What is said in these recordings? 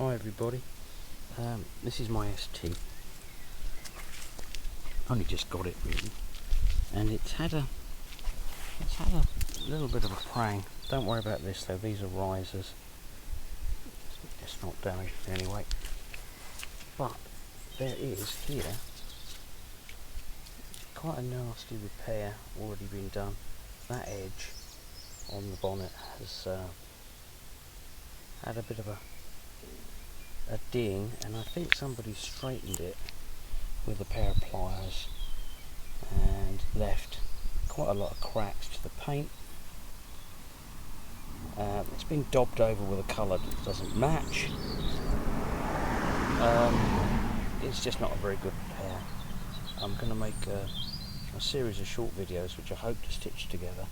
Hi everybody, this is my ST. Only just got it really, and it's had a little bit of a prang. Don't worry about this though, these are risers. It's not damaged anyway. But there is here quite a nasty repair already been done. That edge on the bonnet has had a bit of a ding, and I think somebody straightened it with a pair of pliers and left quite a lot of cracks to the paint. It's been daubed over with a colour that doesn't match. It's just not a very good repair. I'm going to make a series of short videos which I hope to stitch together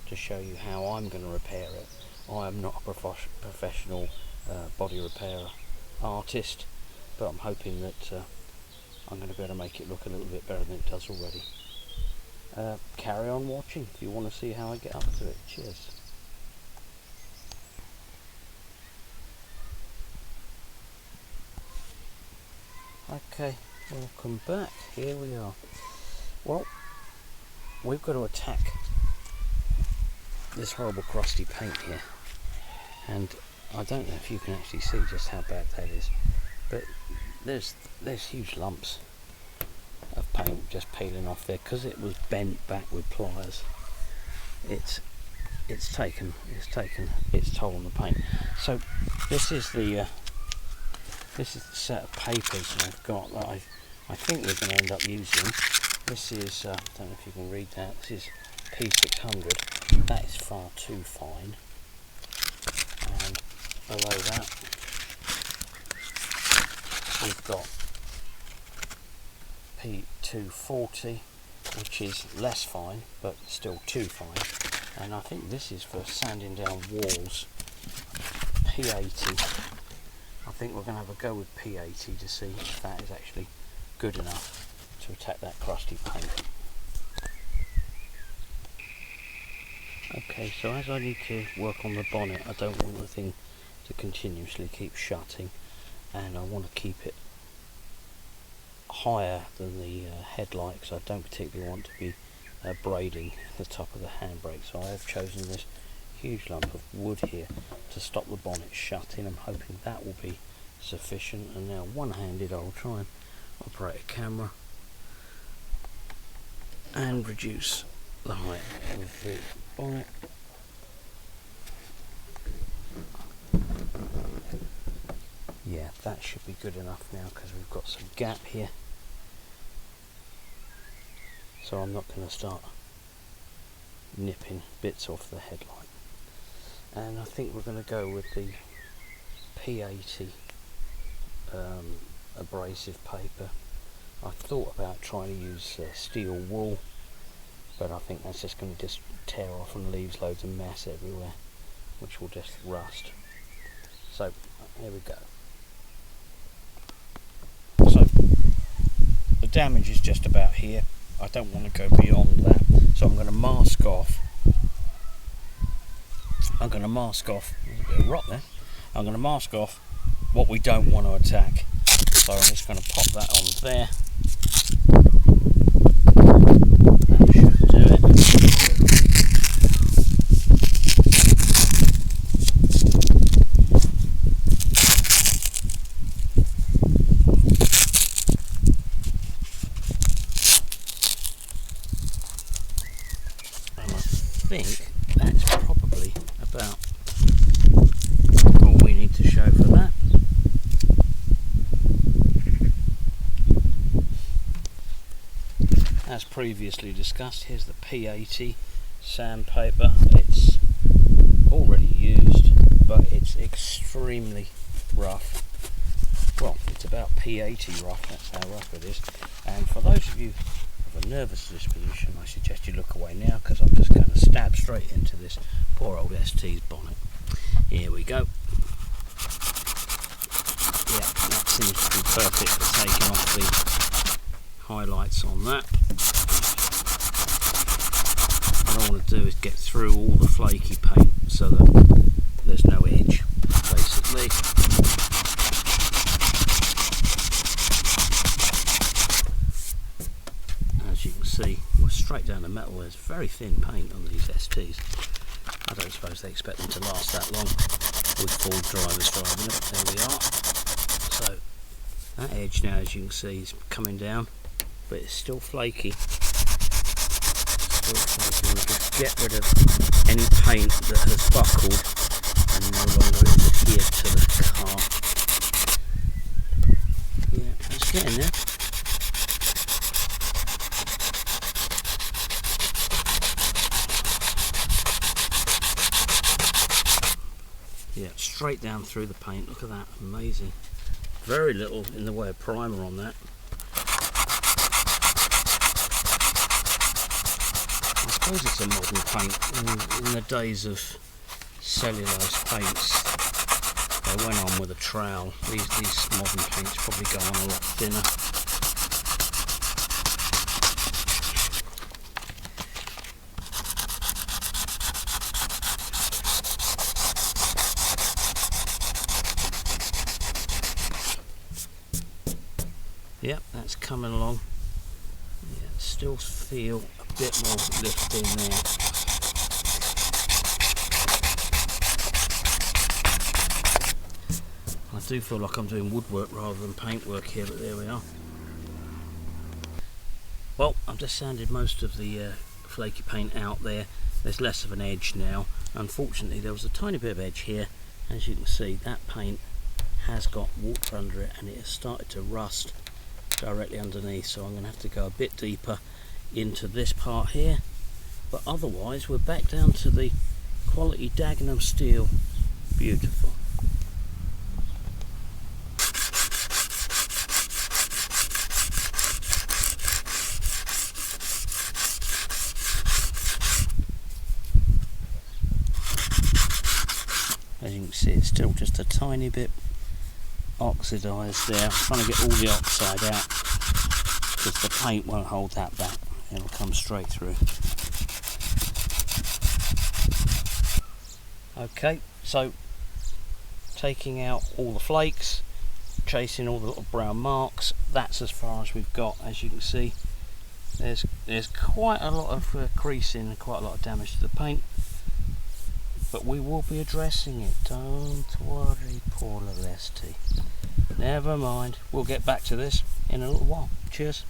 to show you how I'm going to repair it. I am not a professional body repair artist, but I'm hoping that I'm going to be able to make it look a little bit better than it does already. Carry on watching if you want to see how I get up to it. Cheers. Okay, welcome back. Here we are. Well, we've got to attack this horrible crusty paint here, and I don't know if you can actually see just how bad that is, but there's huge lumps of paint just peeling off there because it was bent back with pliers. It's taken its toll on the paint. So this is the set of papers I've got that I think we're going to end up using. This is I don't know if you can read that. This is P600. That is far too fine. And below that we've got P240, which is less fine but still too fine, and I think this is for sanding down walls. P80. I think we're going to have a go with P80 to see if that is actually good enough to attack that crusty paint. Okay, so as I need to work on the bonnet, I don't want the thing to continuously keep shutting, and I want to keep it higher than the headlight, because I don't particularly want to be braiding the top of the handbrake. So I have chosen this huge lump of wood here to stop the bonnet shutting. I'm hoping that will be sufficient, and now one-handed I'll try and operate a camera and reduce the height of the bonnet. Yeah, that should be good enough now because we've got some gap here, so I'm not going to start nipping bits off the headlight. And I think we're going to go with the P80 abrasive paper. I thought about trying to use steel wool, but I think that's just going to just tear off and leaves loads of mess everywhere, which will just rust. So here we go. So the damage is just about here. I don't want to go beyond that, so I'm going to mask off. There's a bit of rot there. I'm going to mask off what we don't want to attack. So I'm just going to pop that on there. That should do it. And I think that's probably about all we need to show for that. As previously discussed, here's the P80 sandpaper. It's already used, but it's extremely rough. Well, it's about P80 rough, that's how rough it is. And for those of you of a nervous disposition, I suggest you look away now, because I'm just going to stab straight into this poor old ST's bonnet. Here we go. Yeah, that seems to be perfect for taking off the highlights on that. What I want to do is get through all the flaky paint so that there's no edge, basically. very thin paint on these STs. I don't suppose they expect them to last that long with full drivers driving them. There we are. So that edge now, as you can see, is coming down, but it's still flaky. Just get rid of any paint that has buckled and no longer is adhered to the car. Yeah, it's getting there. Yeah, straight down through the paint. Look at that, amazing. Very little in the way of primer on that. I suppose it's a modern paint. In the days of cellulose paints, they went on with a trowel. These modern paints probably go on a lot thinner. Yep, that's coming along. Yeah, still feel a bit more lift in there. I do feel like I'm doing woodwork rather than paintwork here, but there we are. Well, I've just sanded most of the flaky paint out there. There's less of an edge now. Unfortunately, there was a tiny bit of edge here. As you can see, that paint has got water under it and it has started to rust directly underneath, so I'm going to have to go a bit deeper into this part here, but otherwise we're back down to the quality Dagenham steel. Beautiful. As you can see, it's still just a tiny bit oxidized there. I'm trying to get all the oxide out because the paint won't hold that back. It'll come straight through. Okay, so taking out all the flakes, chasing all the little brown marks, that's as far as we've got. As you can see, there's quite a lot of creasing and quite a lot of damage to the paint, but we will be addressing it. Don't worry, poor little ST. Never mind, we'll get back to this in a little while. Cheers.